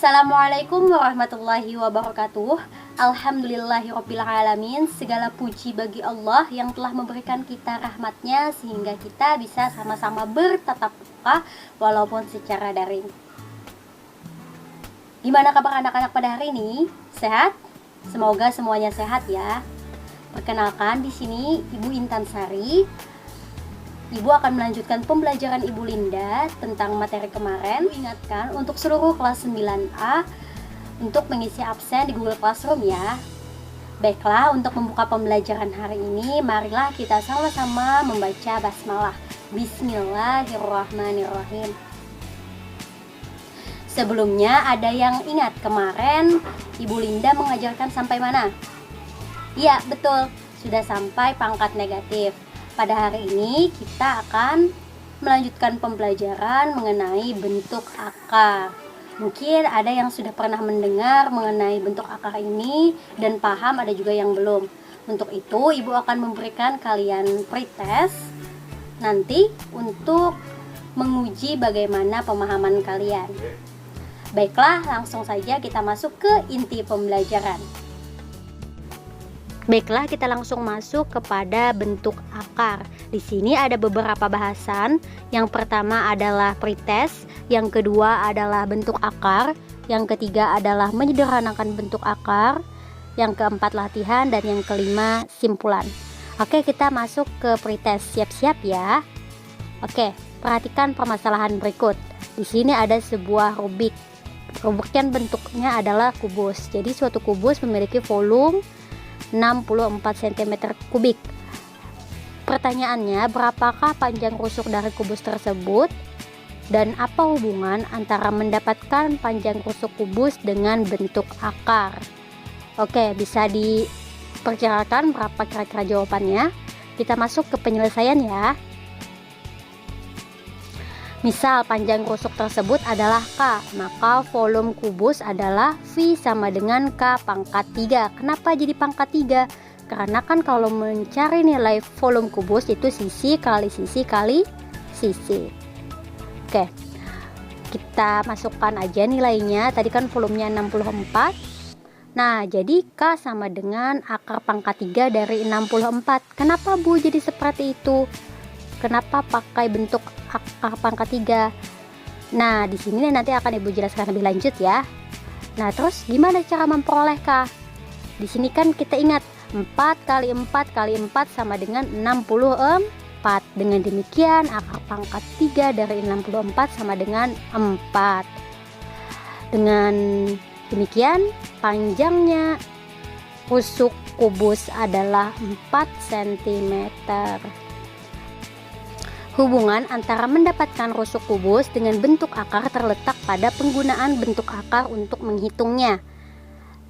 Assalamualaikum warahmatullahi wabarakatuh. Alhamdulillahirrabbilalamin. Segala puji bagi Allah yang telah memberikan kita rahmatnya sehingga kita bisa sama-sama bertatap muka walaupun secara daring. Gimana kabar anak-anak pada hari ini? Sehat? Semoga semuanya sehat ya. Perkenalkan, di sini Ibu Intan Sari. Ibu akan melanjutkan pembelajaran Ibu Linda tentang materi kemarin. Ibu ingatkan untuk seluruh kelas 9A untuk mengisi absen di Google Classroom ya. Baiklah, untuk membuka pembelajaran hari ini, marilah kita sama-sama membaca basmalah. Bismillahirrahmanirrahim. Sebelumnya, ada yang ingat kemarin Ibu Linda mengajarkan sampai mana? Iya, betul. Sudah sampai pangkat negatif. Pada hari ini kita akan melanjutkan pembelajaran mengenai bentuk akar. Mungkin ada yang sudah pernah mendengar mengenai bentuk akar ini dan paham, ada juga yang belum. Untuk itu Ibu akan memberikan kalian pretest nanti untuk menguji bagaimana pemahaman kalian. Baiklah, langsung saja kita masuk ke inti pembelajaran. Baiklah, kita langsung masuk kepada bentuk akar. Di sini ada beberapa bahasan. Yang pertama adalah pretest, yang kedua adalah bentuk akar, yang ketiga adalah menyederhanakan bentuk akar, yang keempat latihan, dan yang kelima simpulan. Oke, kita masuk ke pretest. Siap-siap ya. Oke, perhatikan permasalahan berikut. Di sini ada sebuah rubik. Rubiknya bentuknya adalah kubus. Jadi suatu kubus memiliki volume 64 cm kubik. Pertanyaannya, berapakah panjang rusuk dari kubus tersebut dan apa hubungan antara mendapatkan panjang rusuk kubus dengan bentuk akar? Oke, bisa diperkirakan berapa kira-kira jawabannya? Kita masuk ke penyelesaian ya. Misal panjang rusuk tersebut adalah K, maka volume kubus adalah V sama dengan K pangkat 3. Kenapa jadi pangkat 3? Karena kan kalau mencari nilai volume kubus itu sisi kali sisi kali sisi. Oke, kita masukkan aja nilainya. Tadi kan volumenya 64. Nah, jadi K sama dengan akar pangkat 3 dari 64. Kenapa Bu jadi seperti itu? Kenapa pakai bentuk akar pangkat 3? Nah, di sini nanti akan Ibu jelaskan lebih lanjut ya. Nah, terus gimana cara memperoleh K? Di sini kan kita ingat 4 kali 4 kali 4 sama dengan 64. Dengan demikian akar pangkat 3 dari 64 sama dengan 4. Dengan demikian panjangnya rusuk kubus adalah 4 cm. Hubungan antara mendapatkan rusuk kubus dengan bentuk akar terletak pada penggunaan bentuk akar untuk menghitungnya.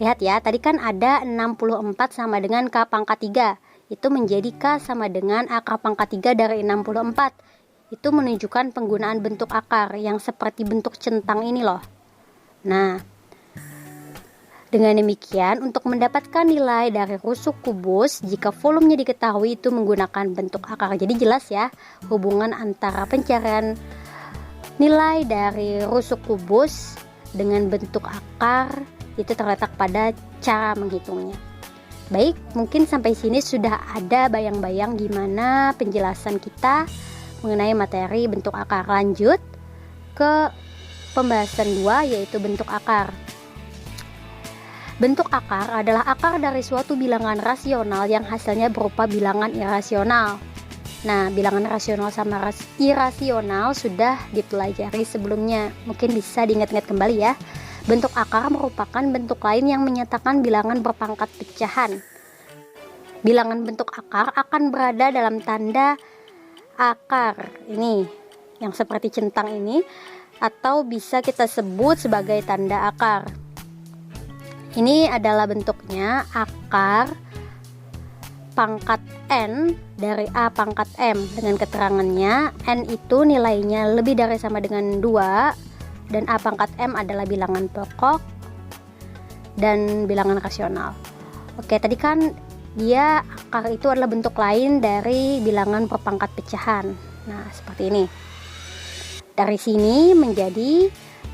Lihat ya, tadi kan ada 64 sama dengan K pangkat 3. Itu menjadi K sama dengan akar pangkat 3 dari 64. Itu menunjukkan penggunaan bentuk akar yang seperti bentuk centang ini loh. Nah, dengan demikian, untuk mendapatkan nilai dari rusuk kubus, jika volumenya diketahui itu menggunakan bentuk akar. Jadi jelas ya, hubungan antara pencarian nilai dari rusuk kubus dengan bentuk akar itu terletak pada cara menghitungnya. Baik, mungkin sampai sini sudah ada bayang-bayang gimana penjelasan kita mengenai materi bentuk akar. Lanjut ke pembahasan 2, yaitu bentuk akar. Bentuk akar adalah akar dari suatu bilangan rasional yang hasilnya berupa bilangan irasional. Nah, bilangan rasional sama irasional sudah dipelajari sebelumnya. Mungkin bisa diingat-ingat kembali ya. Bentuk akar merupakan bentuk lain yang menyatakan bilangan berpangkat pecahan. Bilangan bentuk akar akan berada dalam tanda akar ini, yang seperti centang ini, atau bisa kita sebut sebagai tanda akar. Ini adalah bentuknya akar pangkat N dari A pangkat M, dengan keterangannya N itu nilainya lebih dari sama dengan 2 dan A pangkat M adalah bilangan pokok dan bilangan rasional. Oke, tadi kan dia akar itu adalah bentuk lain dari bilangan berpangkat pecahan. Nah, seperti ini. Dari sini menjadi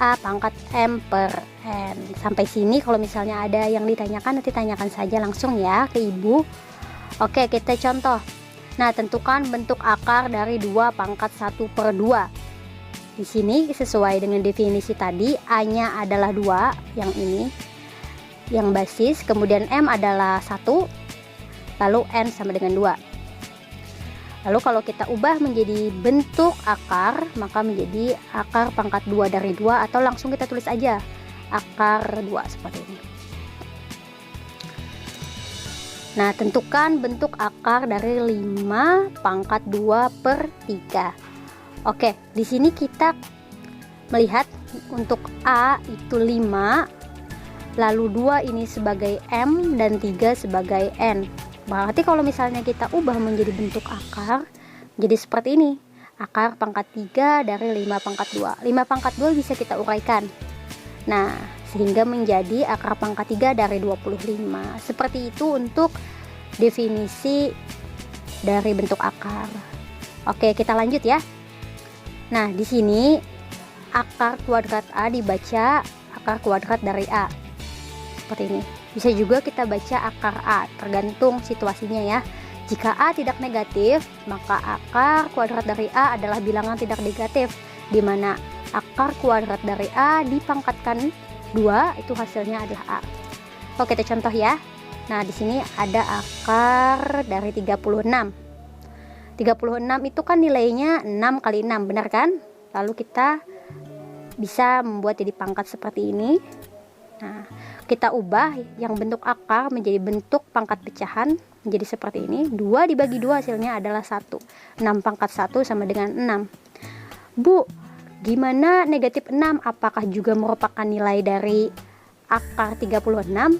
A pangkat M per N. Sampai sini kalau misalnya ada yang ditanyakan, nanti tanyakan saja langsung ya ke ibu. Oke, kita contoh. Nah, tentukan bentuk akar dari 2 pangkat 1 per 2. Di sini sesuai dengan definisi tadi, A-nya adalah 2, yang ini, yang basis, kemudian M adalah 1, lalu N sama dengan 2. Lalu kalau kita ubah menjadi bentuk akar, maka menjadi akar pangkat 2 dari 2, atau langsung kita tulis aja akar 2 seperti ini. Nah, tentukan bentuk akar dari 5 pangkat 2 per 3. Oke, di sini kita melihat untuk A itu 5, lalu 2 ini sebagai M dan 3 sebagai N. Berarti kalau misalnya kita ubah menjadi bentuk akar, jadi seperti ini. Akar pangkat 3 dari 5 pangkat 2. 5 pangkat 2 bisa kita uraikan. Nah, sehingga menjadi akar pangkat 3 dari 25. Seperti itu untuk definisi dari bentuk akar. Oke, kita lanjut ya. Nah, di sini akar kuadrat A dibaca akar kuadrat dari A. Seperti ini. Bisa juga kita baca akar A, tergantung situasinya ya. Jika A tidak negatif, maka akar kuadrat dari A adalah bilangan tidak negatif, di mana akar kuadrat dari A dipangkatkan 2, itu hasilnya adalah A. Oke, kita contoh ya. Nah, di sini ada akar dari 36. 36 itu kan nilainya 6 kali 6, benar kan? Lalu kita bisa membuat jadi pangkat seperti ini. Nah, kita ubah yang bentuk akar menjadi bentuk pangkat pecahan menjadi seperti ini. 2 dibagi 2 hasilnya adalah 1. 6 pangkat 1 sama dengan 6. Bu, gimana negatif 6? Apakah juga merupakan nilai dari akar 36?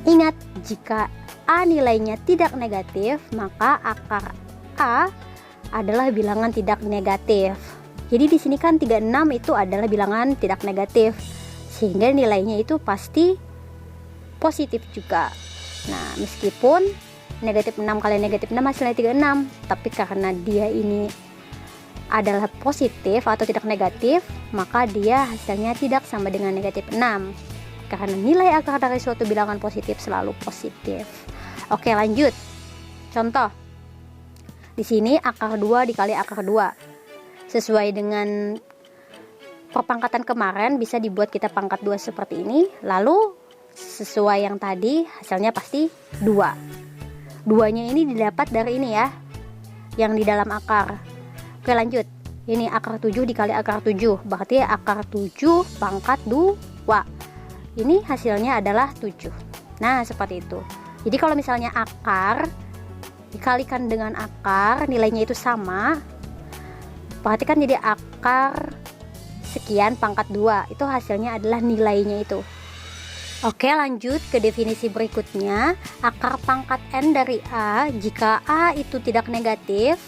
Ingat, jika A nilainya tidak negatif, maka akar A adalah bilangan tidak negatif. Jadi di sini kan 36 itu adalah bilangan tidak negatif, sehingga nilainya itu pasti positif juga. Nah, meskipun negatif 6 kali negatif 6 hasilnya 36, tapi karena dia ini adalah positif atau tidak negatif, maka dia hasilnya tidak sama dengan negatif 6. Karena nilai akar dari suatu bilangan positif selalu positif. Oke, lanjut. Contoh. Di sini akar 2 dikali akar 2. Sesuai dengan perpangkatan kemarin bisa dibuat kita pangkat 2 seperti ini. Lalu sesuai yang tadi hasilnya pasti 2. 2-nya ini didapat dari ini ya, yang di dalam akar. Oke, lanjut. Ini akar 7 dikali akar 7, berarti akar 7 pangkat 2. Ini hasilnya adalah 7. Nah, seperti itu. Jadi kalau misalnya akar dikalikan dengan akar, nilainya itu sama, berarti kan jadi akar sekian pangkat 2. Itu hasilnya adalah nilainya itu. Oke, lanjut ke definisi berikutnya. Akar pangkat N dari A, jika A itu tidak negatif,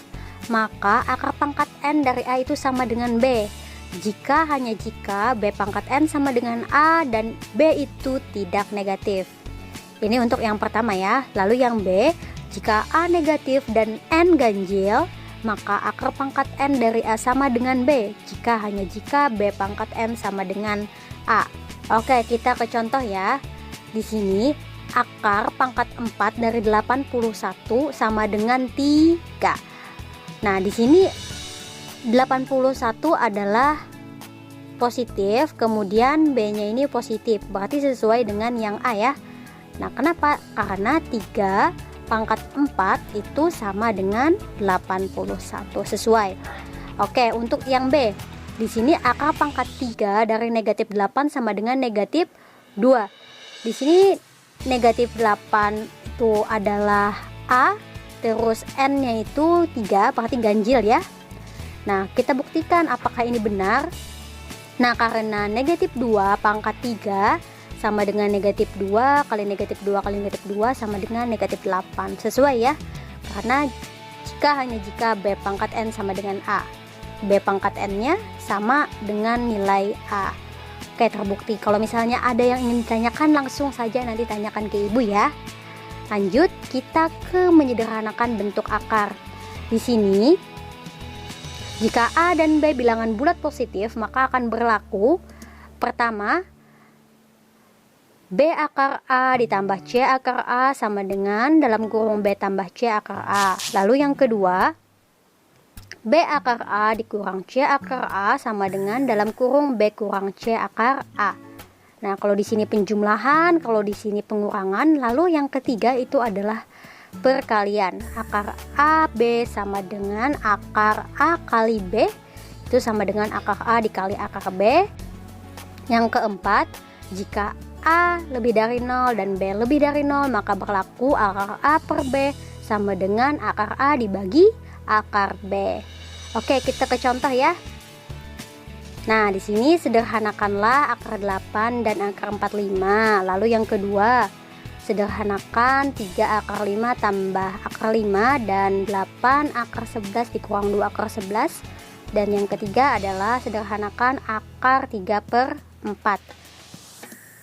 maka akar pangkat N dari A itu sama dengan B. Hanya jika B pangkat N sama dengan A dan B itu tidak negatif. Ini untuk yang pertama ya. Lalu yang B, jika A negatif dan N ganjil, maka akar pangkat N dari A sama dengan B hanya jika B pangkat N sama dengan A. Oke, kita ke contoh ya. Di sini akar pangkat 4 dari 81 sama dengan 3. Nah, di sini 81 adalah positif, kemudian B-nya ini positif, berarti sesuai dengan yang A ya. Nah, kenapa? Karena 3 pangkat 4 itu sama dengan 81, sesuai. Oke, untuk yang B, di sini akar pangkat 3 dari negatif 8 sama dengan negatif 2. Di sini negatif 8 itu adalah A, terus N-nya itu 3, berarti ganjil ya. Nah, kita buktikan apakah ini benar. Nah, karena negatif 2 pangkat 3 sama dengan negatif 2 kali negatif 2 kali negatif 2 sama dengan negatif 8. Sesuai ya. Karena hanya jika B pangkat N sama dengan A. B pangkat N-nya sama dengan nilai A. Oke, terbukti. Kalau misalnya ada yang ingin ditanyakan, langsung saja nanti tanyakan ke ibu ya. Lanjut, kita ke menyederhanakan bentuk akar. Di sini Jika A dan B bilangan bulat positif, maka akan berlaku pertama, B akar A ditambah C akar A sama dengan dalam kurung B tambah C akar A. Lalu yang kedua, B akar A dikurang C akar A sama dengan dalam kurung B kurang C akar A. Nah, kalau di sini penjumlahan, kalau di sini pengurangan. Lalu yang ketiga itu adalah perkalian. Akar A B sama dengan akar A kali B, itu sama dengan akar A dikali akar B. Yang keempat, jika A lebih dari 0 dan B lebih dari 0, maka berlaku akar A per B sama dengan akar A dibagi akar B. Oke, kita ke contoh ya. Nah, di sini sederhanakanlah akar 8 dan akar 45. Lalu yang kedua, sederhanakan 3 akar 5 tambah akar 5 dan 8 akar 11 dikurang 2 akar 11. Dan yang ketiga adalah sederhanakan akar 3 per 4.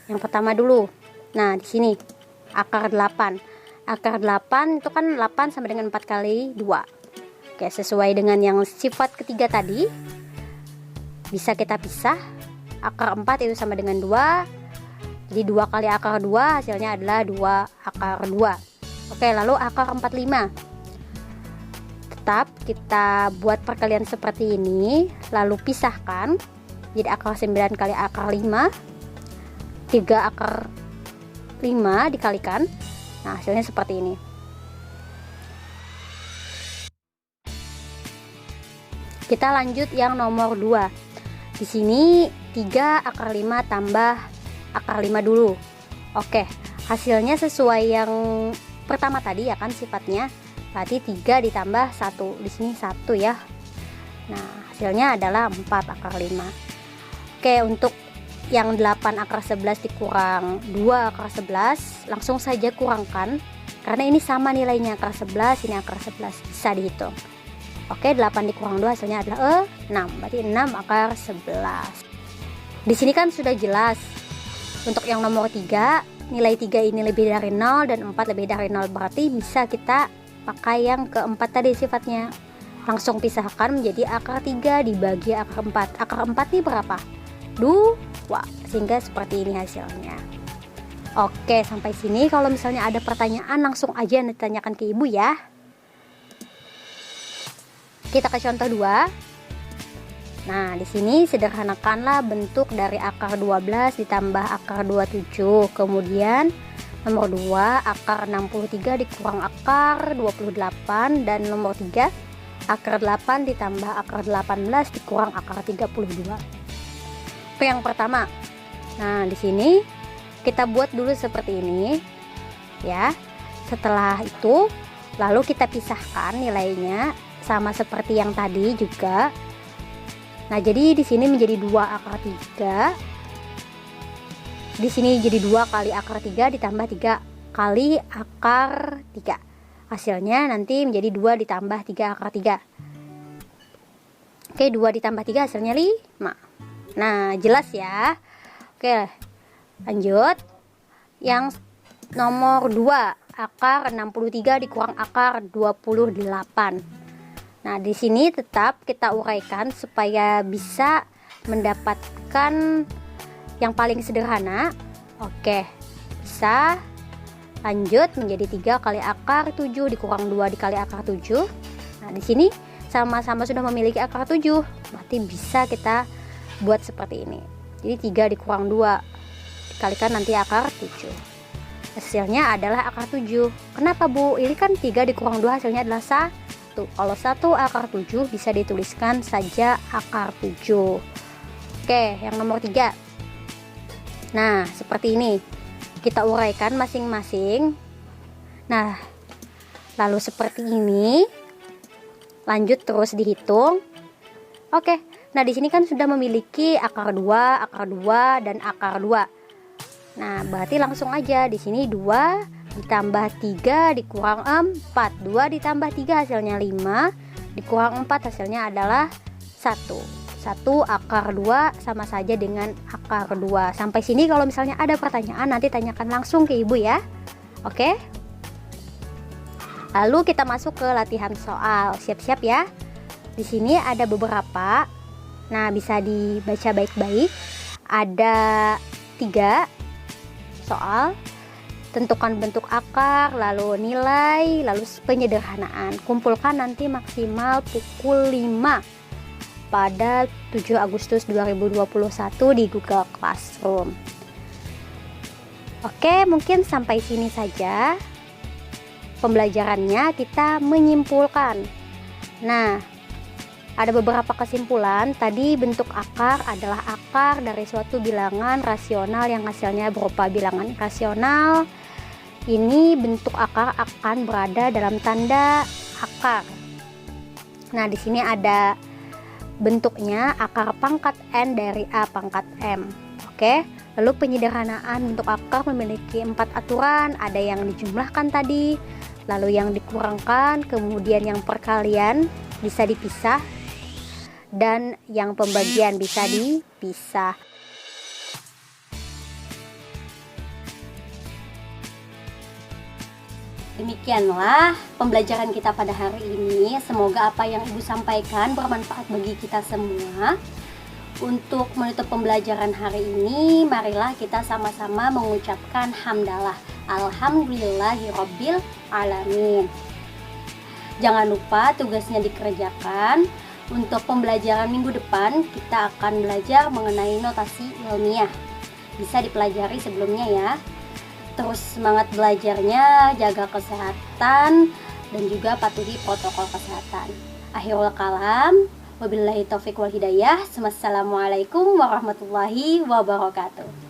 Yang pertama dulu. Nah, di sini akar 8. Akar 8 itu kan 8 sama dengan 4 kali 2. Oke, sesuai dengan yang sifat ketiga tadi, bisa kita pisah. Akar 4 itu sama dengan 2. Jadi 2 kali akar 2 hasilnya adalah 2 akar 2. Oke, lalu akar 45. Tetap kita buat perkalian seperti ini, lalu pisahkan. Jadi akar 9 kali akar 5, 3 akar 5 dikalikan. Nah, hasilnya seperti ini. Kita lanjut yang nomor 2. Di sini 3 akar 5 tambah akar 5 dulu. Oke, hasilnya sesuai yang pertama tadi ya kan sifatnya. Berarti 3 ditambah 1. Di sini 1 ya. Nah, hasilnya adalah 4 akar 5. Oke, untuk yang 8 akar 11 dikurang 2 akar 11, langsung saja kurangkan. Karena ini sama nilainya, akar 11, ini akar 11. Bisa dihitung. Oke, 8 dikurang 2 hasilnya adalah 6. Berarti 6 akar 11. Di sini kan sudah jelas. Untuk yang nomor 3, nilai 3 ini lebih dari 0 dan 4 lebih dari 0. Berarti bisa kita pakai yang keempat tadi sifatnya. Langsung pisahkan menjadi akar 3 dibagi akar 4. Akar 4 ini berapa? 2. Sehingga seperti ini hasilnya. Oke, sampai sini kalau misalnya ada pertanyaan langsung aja ditanyakan ke ibu ya. Kita ke contoh 2. Nah, di sini sederhanakanlah bentuk dari akar 12 ditambah akar 27. Kemudian nomor 2, akar 63 dikurang akar 28. Dan nomor 3, akar 8 ditambah akar 18 dikurang akar 32. Itu yang pertama. Nah, di sini kita buat dulu seperti ini ya. Setelah itu lalu kita pisahkan nilainya sama seperti yang tadi juga. Nah, jadi di sini menjadi 2 akar 3. Di sini jadi 2 kali akar 3 ditambah 3 kali akar 3. Hasilnya nanti menjadi 2 ditambah 3 akar 3. Oke, 2 ditambah 3 hasilnya 5. Nah, jelas ya. Oke, lanjut. Yang nomor 2, akar 63 dikurang akar 28. Nah, di sini tetap kita uraikan supaya bisa mendapatkan yang paling sederhana. Oke, bisa. Lanjut menjadi 3 kali akar 7 dikurang 2 dikali akar 7. Nah, di sini sama-sama sudah memiliki akar 7. Berarti bisa kita buat seperti ini. Jadi 3 dikurang 2 dikalikan nanti akar 7. Hasilnya adalah akar 7. Kenapa, Bu? Ini kan 3 dikurang 2 hasilnya adalah 1. Kalau 1 akar 7 bisa dituliskan saja akar 7. Oke, yang nomor 3. Nah, seperti ini. Kita uraikan masing-masing. Nah, lalu seperti ini. Lanjut terus dihitung. Oke. Nah, di sini kan sudah memiliki akar 2, akar 2 dan akar 2. Nah, berarti langsung aja di sini 2 ditambah 3 dikurang 4. 2 ditambah 3 hasilnya 5. Dikurang 4 hasilnya adalah 1. 1 akar 2 sama saja dengan akar 2. Sampai sini kalau misalnya ada pertanyaan nanti tanyakan langsung ke ibu ya. Oke. Lalu kita masuk ke latihan soal. Siap-siap ya. Di sini ada beberapa. Nah, bisa dibaca baik-baik. Ada 3 soal. Tentukan bentuk akar, lalu nilai, lalu penyederhanaan. Kumpulkan nanti maksimal pukul 5 pada 7 Agustus 2021 di Google Classroom. Oke, mungkin sampai sini saja pembelajarannya. Kita menyimpulkan. Nah, ada beberapa kesimpulan. Tadi bentuk akar adalah akar dari suatu bilangan rasional yang hasilnya berupa bilangan rasional. Ini bentuk akar akan berada dalam tanda akar. Nah, di sini ada bentuknya akar pangkat N dari A pangkat M. Oke, lalu penyederhanaan bentuk akar memiliki 4 aturan. Ada yang dijumlahkan tadi, lalu yang dikurangkan, kemudian yang perkalian bisa dipisah, dan yang pembagian bisa dipisah. Demikianlah pembelajaran kita pada hari ini. Semoga apa yang Ibu sampaikan bermanfaat bagi kita semua. Untuk menutup pembelajaran hari ini, marilah kita sama-sama mengucapkan hamdalah. Alhamdulillahirabbil alamin. Jangan lupa tugasnya dikerjakan. Untuk pembelajaran minggu depan, kita akan belajar mengenai notasi ilmiah. Bisa dipelajari sebelumnya ya. Terus semangat belajarnya, jaga kesehatan, dan juga patuhi protokol kesehatan. Akhirul kalam, wabillahi taufiq wal hidayah. Wassalamualaikum warahmatullahi wabarakatuh.